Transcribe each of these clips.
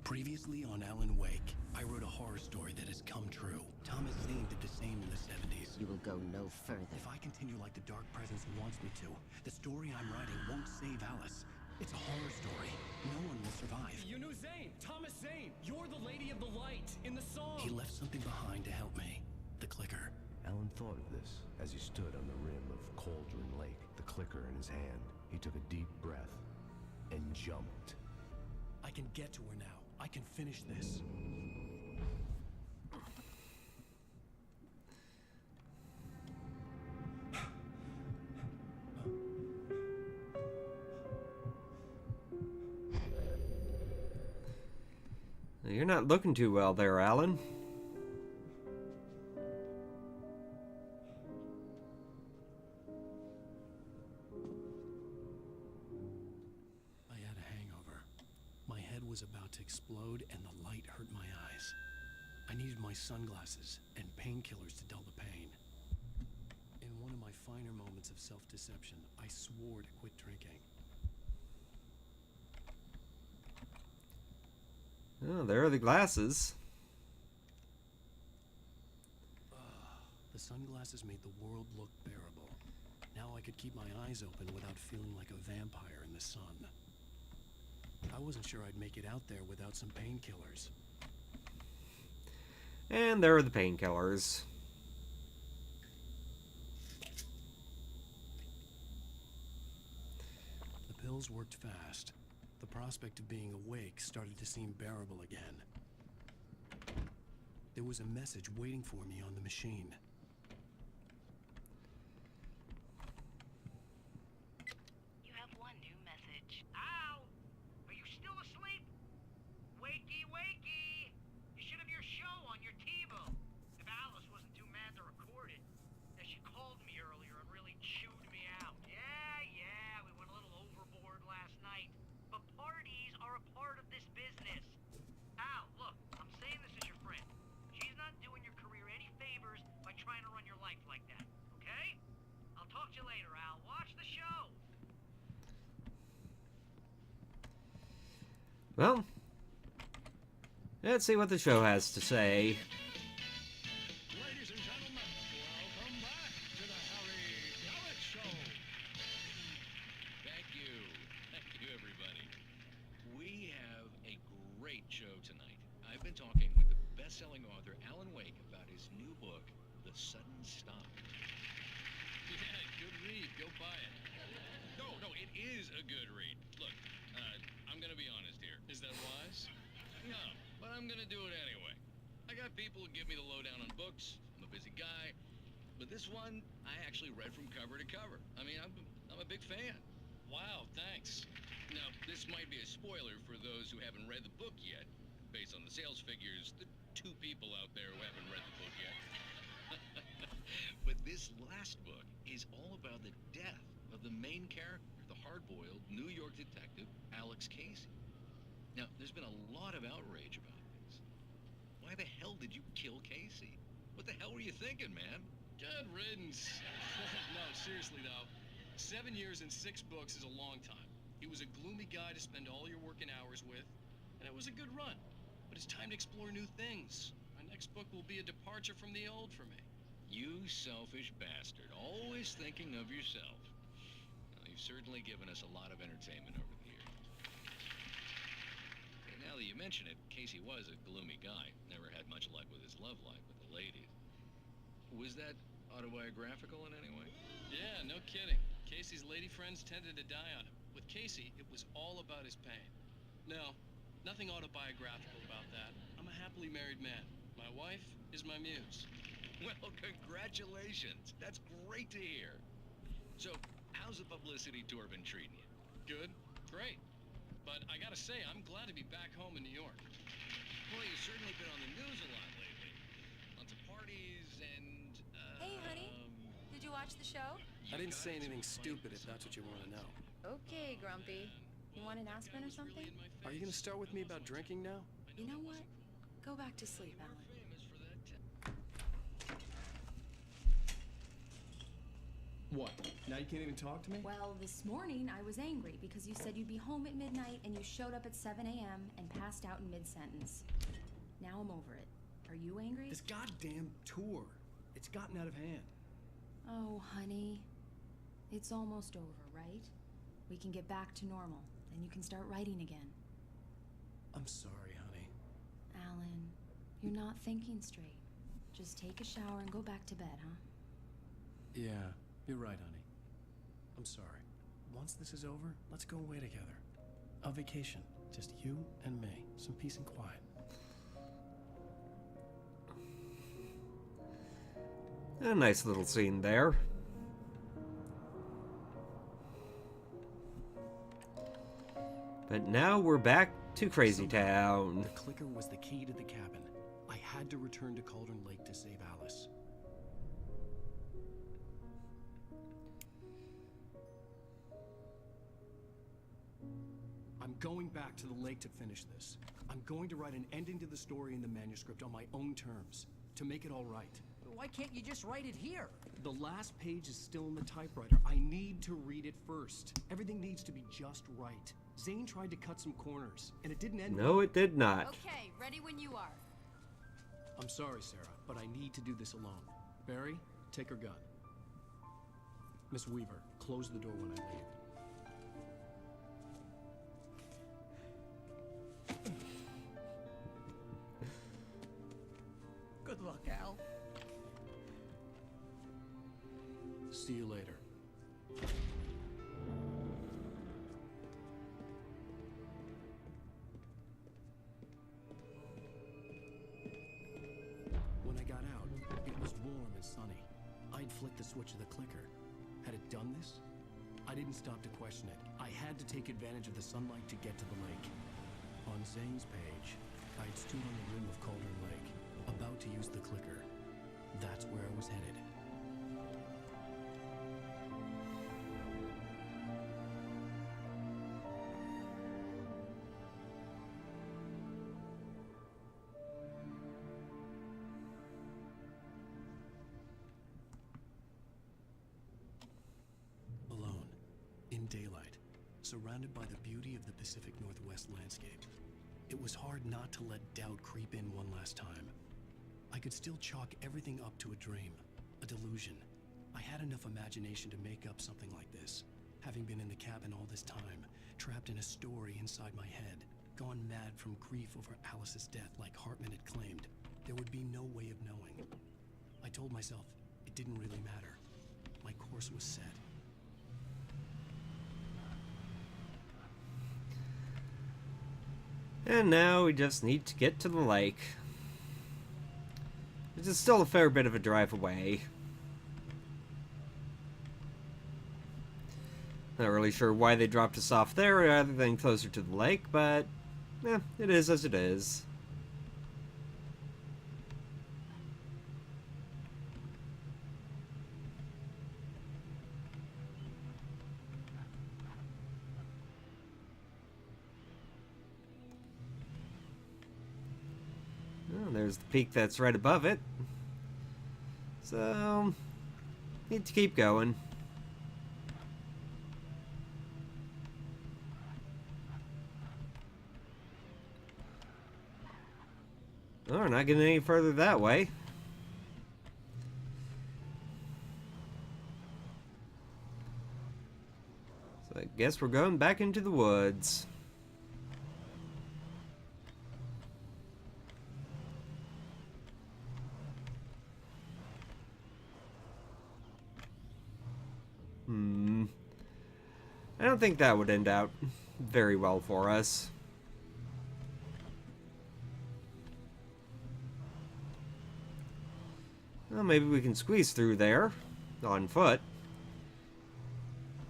Previously on Alan Wake, I wrote a horror story that has come true. Thomas Zane did the same in the 70s. You will go no further. If I continue like the Dark Presence wants me to, the story I'm writing won't save Alice. It's a horror story. No one will survive. You knew Zane! Thomas Zane! You're the Lady of the Light in the song! He left something behind to help me. The clicker. Alan thought of this as he stood on the rim of Cauldron Lake, the clicker in his hand. He took a deep breath and jumped. I can get to her now. I can finish this. You're not looking too well there, Alan. I had a hangover. My head was about to explode and the light hurt my eyes. I needed my sunglasses and painkillers to dull the pain. In one of my finer moments of self-deception, I swore to quit drinking. Oh, there are the glasses. The sunglasses made the world look bearable. Now I could keep my eyes open without feeling like a vampire in the sun. I wasn't sure I'd make it out there without some painkillers. And there are the painkillers. The pills worked fast. The prospect of being awake started to seem bearable again. There was a message waiting for me on the machine. You have one new message. Ow! Are you still asleep? Wakey, wakey! You should have your show on your TiVo. If Alice wasn't too mad to record it. Now, she called me earlier and really chewed me out. Yeah, we went a little overboard last night. But parties are a part of this business. Al, look, I'm saying this as your friend. She's not doing your career any favors by trying to run your life like that, okay? I'll talk to you later, Al. Watch the show. Well, let's see what the show has to say. Ladies and gentlemen, welcome back to the Harry Garrett Show. Thank you everybody. We have a great show tonight. I've been talking with the best-selling author Alan Wake about his new book, The Sudden Stop. Yeah, good read. Go buy it. No, it is a good read. Look, I'm gonna be honest here. Is that wise? No, but I'm gonna do it anyway. I got people who give me the lowdown on books. I'm a busy guy. But this one, I actually read from cover to cover. I mean, I'm a big fan. Wow, thanks. Now, this might be a spoiler for those who haven't read the book yet. Based on the sales figures, the 2 people out there who haven't read the book yet. But this last book is all about the death of the main character, the hard-boiled New York detective, Alex Casey. Now, there's been a lot of outrage about this. Why the hell did you kill Casey? What the hell were you thinking, man? Good riddance. No, seriously though. 7 years and 6 books is a long time. He was a gloomy guy to spend all your working hours with, and it was a good run. But it's time to explore new things. My next book will be a departure from the old for me. You selfish bastard, always thinking of yourself. Well, you've certainly given us a lot of entertainment over the years. Okay, now that you mention it, Casey was a gloomy guy. Never had much luck with his love life with the ladies. Was that autobiographical in any way? Yeah, no kidding. Casey's lady friends tended to die on him. With Casey, it was all about his pain. No, nothing autobiographical about that. I'm a happily married man. My wife is my muse. Well, congratulations. That's great to hear. So, how's the publicity tour been treating you? Good, great. But I gotta say, I'm glad to be back home in New York. Well, you've certainly been on the news a lot lately. Lots of parties and, Hey, honey. Did you watch the show? I didn't say anything stupid if that's what you want to know. Okay, Grumpy. You want an aspirin or something? Are you going to start with me about drinking now? You know what? Go back to sleep, Alan. Famous for that What? Now you can't even talk to me? Well, this morning I was angry because you said you'd be home at midnight and you showed up at 7 a.m. and passed out in mid-sentence. Now I'm over it. Are you angry? This goddamn tour. It's gotten out of hand. Oh, honey. It's almost over, right? We can get back to normal. Then you can start writing again. I'm sorry, honey. Alan, you're not thinking straight. Just take a shower and go back to bed, huh? Yeah, you're right, honey. I'm sorry. Once this is over, let's go away together. A vacation. Just you and me. Some peace and quiet. A nice little scene there. But now we're back to Crazy Town. The clicker was the key to the cabin. I had to return to Cauldron Lake to save Alice. I'm going back to the lake to finish this. I'm going to write an ending to the story in the manuscript on my own terms, to make it all right. Why can't you just write it here? The last page is still in the typewriter. I need to read it first. Everything needs to be just right. Zane tried to cut some corners, and it didn't end well. No, it did not. Okay, ready when you are. I'm sorry, Sarah, but I need to do this alone. Barry, take her gun. Miss Weaver, close the door when I leave. Good luck, Al. See you later. When I got out, it was warm and sunny. I'd flicked the switch of the clicker. Had it done this? I didn't stop to question it. I had to take advantage of the sunlight to get to the lake. On Zane's page, I'd stood on the rim of Cauldron Lake, about to use the clicker. That's where I was headed. Alone, in daylight, surrounded by the beauty of the Pacific Northwest landscape. It was hard not to let doubt creep in one last time. I could still chalk everything up to a dream, a delusion. I had enough imagination to make up something like this, having been in the cabin all this time, trapped in a story inside my head, gone mad from grief over Alice's death like Hartman had claimed. There would be no way of knowing. I told myself it didn't really matter. My course was set. And now we just need to get to the lake. Which is still a fair bit of a drive away. Not really sure why they dropped us off there rather than closer to the lake, but it is as it is. Oh, there's the peak that's right above it. So, need to keep going. Oh, we're not getting any further that way. So I guess we're going back into the woods. I don't think that would end out very well for us. Well, maybe we can squeeze through there on foot.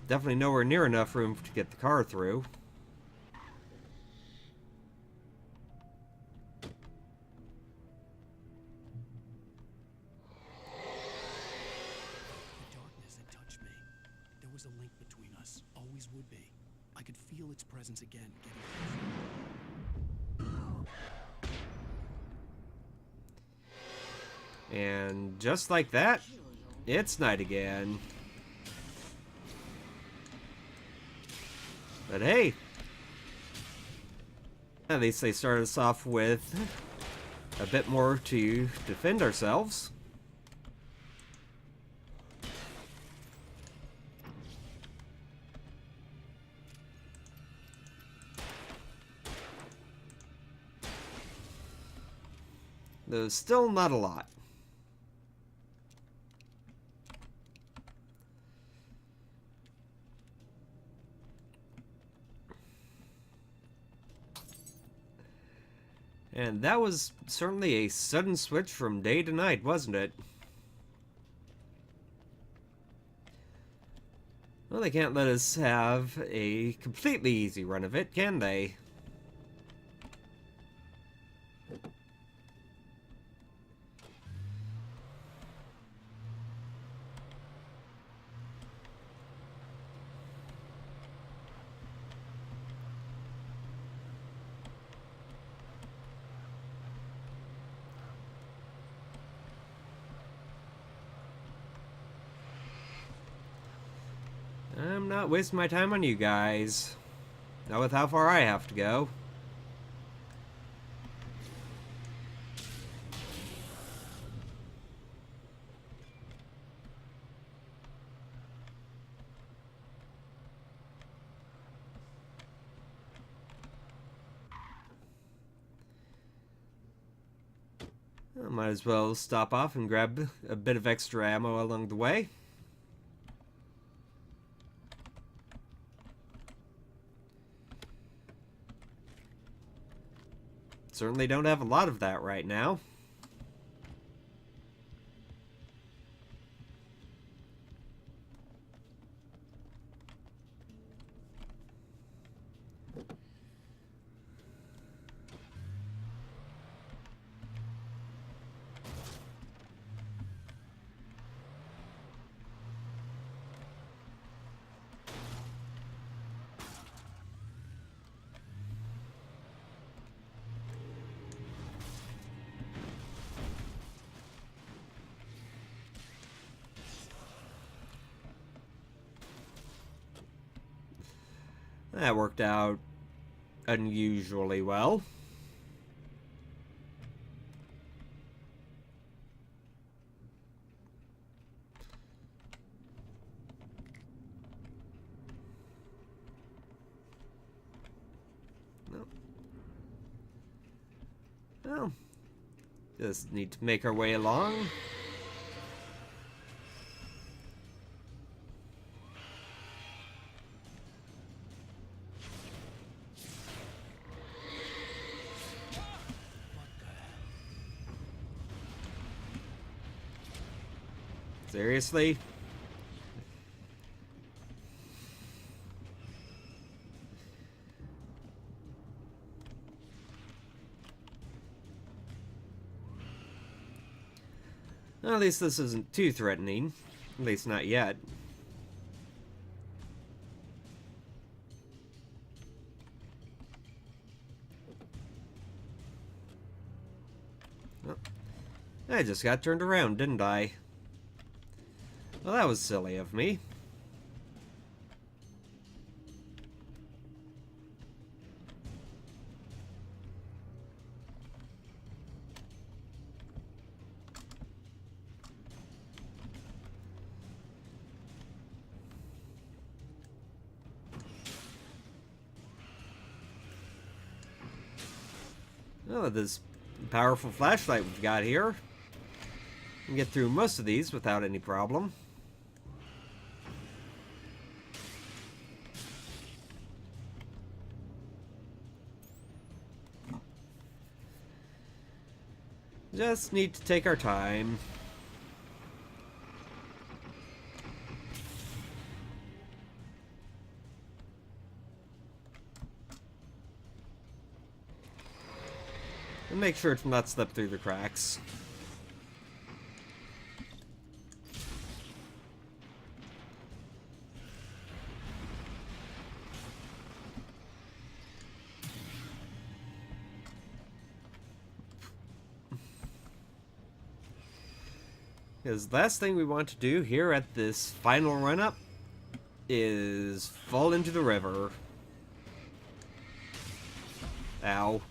Definitely nowhere near enough room to get the car through. The darkness had touched me. There was a link between us. Always would be. I could feel its presence again, getting closer. And just like that, it's night again. But hey, at least they started us off with a bit more to defend ourselves. Though still not a lot. And that was certainly a sudden switch from day to night, wasn't it? Well, they can't let us have a completely easy run of it, can they? I'm not wasting my time on you guys. Not with how far I have to go. I might as well stop off and grab a bit of extra ammo along the way. Certainly don't have a lot of that right now. That worked out unusually well. No. Well, just need to make our way along. Seriously? Well, at least this isn't too threatening. At least not yet. Well, I just got turned around, didn't I? Well, that was silly of me. Oh, with this powerful flashlight we've got here, we can get through most of these without any problem. Just need to take our time. And make sure to not slip through the cracks. Because the last thing we want to do here at this final run-up is fall into the river. Ow.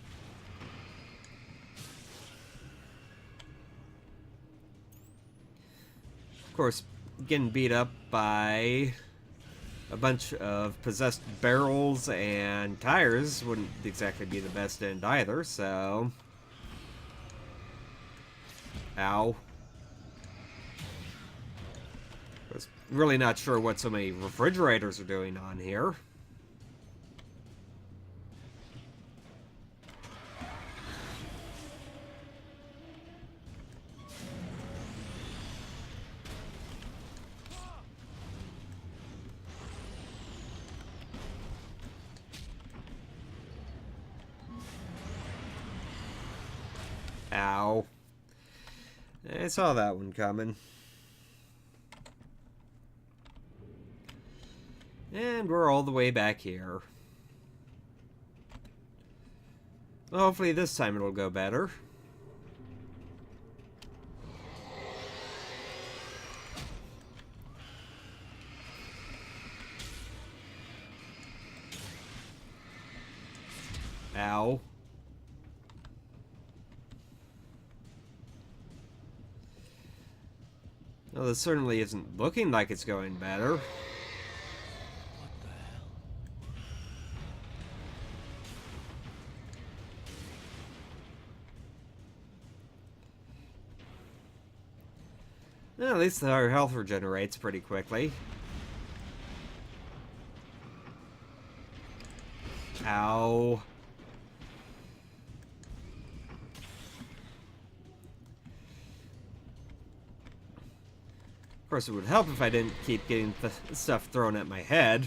Of course, getting beat up by a bunch of possessed barrels and tires wouldn't exactly be the best end either, so... Ow. I was really not sure what so many refrigerators are doing on here. Ow. I saw that one coming. And we're all the way back here. Well, hopefully this time it'll go better. Ow. Well, this certainly isn't looking like it's going better. What the hell? Well, at least our health regenerates pretty quickly. Ow. Of course, it would help if I didn't keep getting the stuff thrown at my head.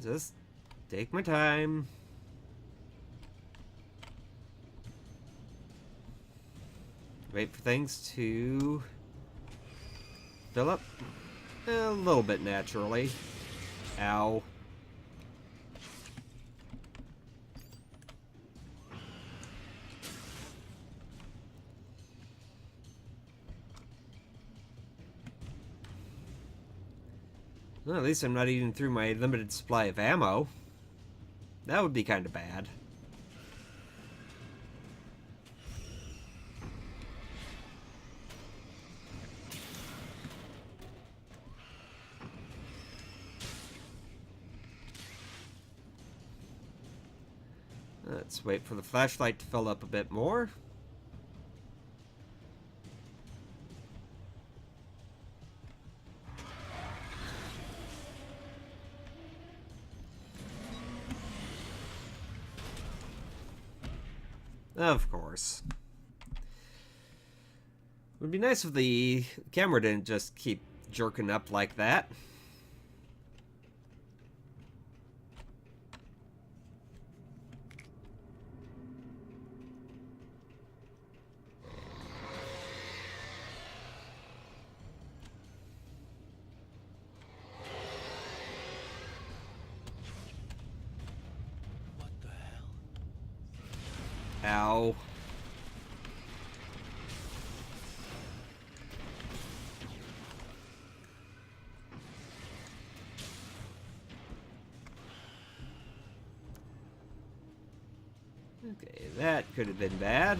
Just take my time. Wait for things to fill up a little bit naturally. Ow. Well, at least I'm not eating through my limited supply of ammo. That would be kind of bad. Let's wait for the flashlight to fill up a bit more. Of course. Would be nice if the camera didn't just keep jerking up like that. What the hell? Ow. Okay, that could have been bad.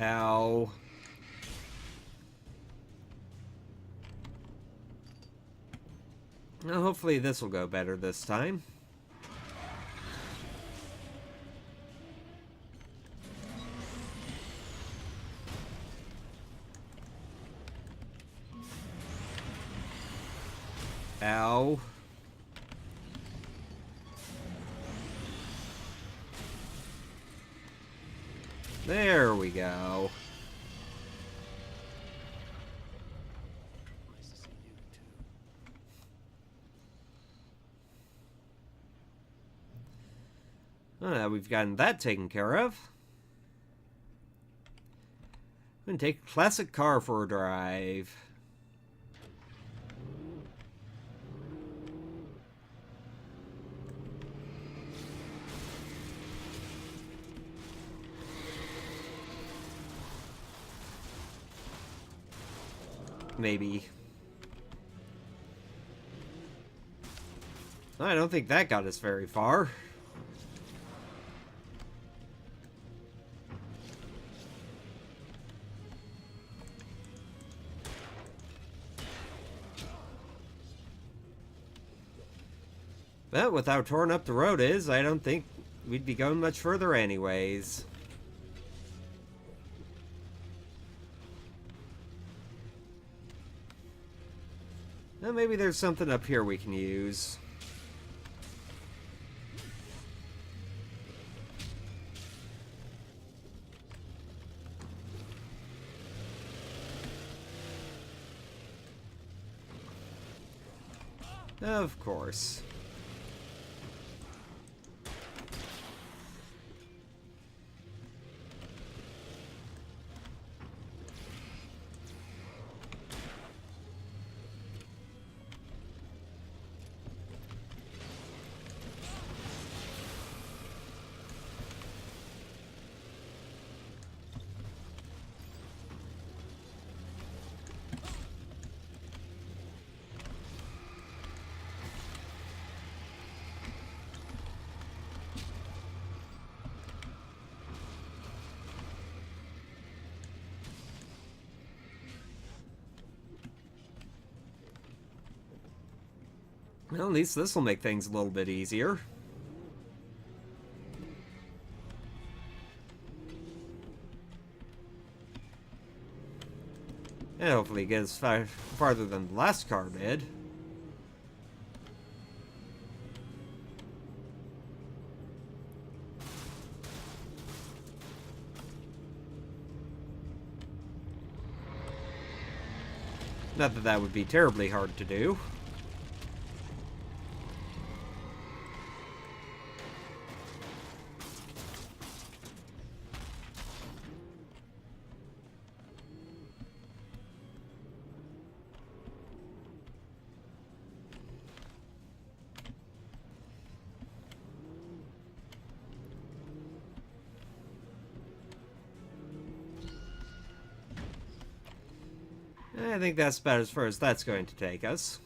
Ow. Well, hopefully this will go better this time. Ow. There we go. Nice to see you too. Well, now we've gotten that taken care of. I'm gonna take a classic car for a drive. Maybe. I don't think that got us very far. But with how torn up the road is, I don't think we'd be going much further anyways. Well, maybe there's something up here we can use. Of course. Well, at least this will make things a little bit easier. And hopefully get us farther than the last car did. Not that that would be terribly hard to do. I think that's about as far as that's going to take us.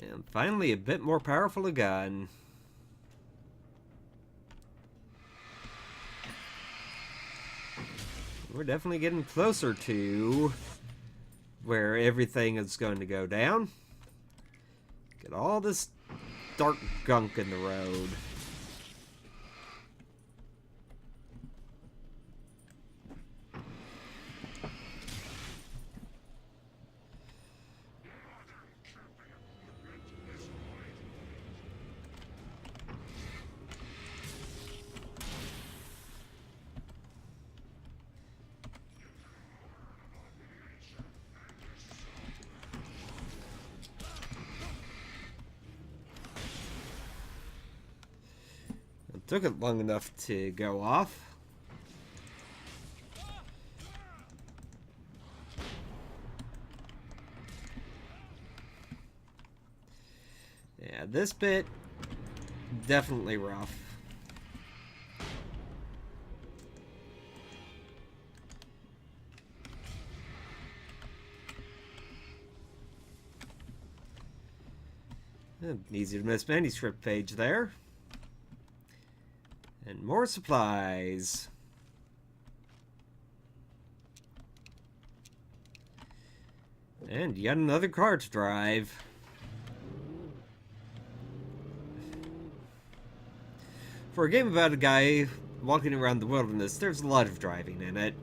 And finally, a bit more powerful a gun. We're definitely getting closer to where everything is going to go down. Get all this dark gunk in the road. Took it long enough to go off. Yeah, this bit definitely rough. Easy to miss manuscript page there. And more supplies. And yet another car to drive. For a game about a guy walking around the wilderness, there's a lot of driving in it.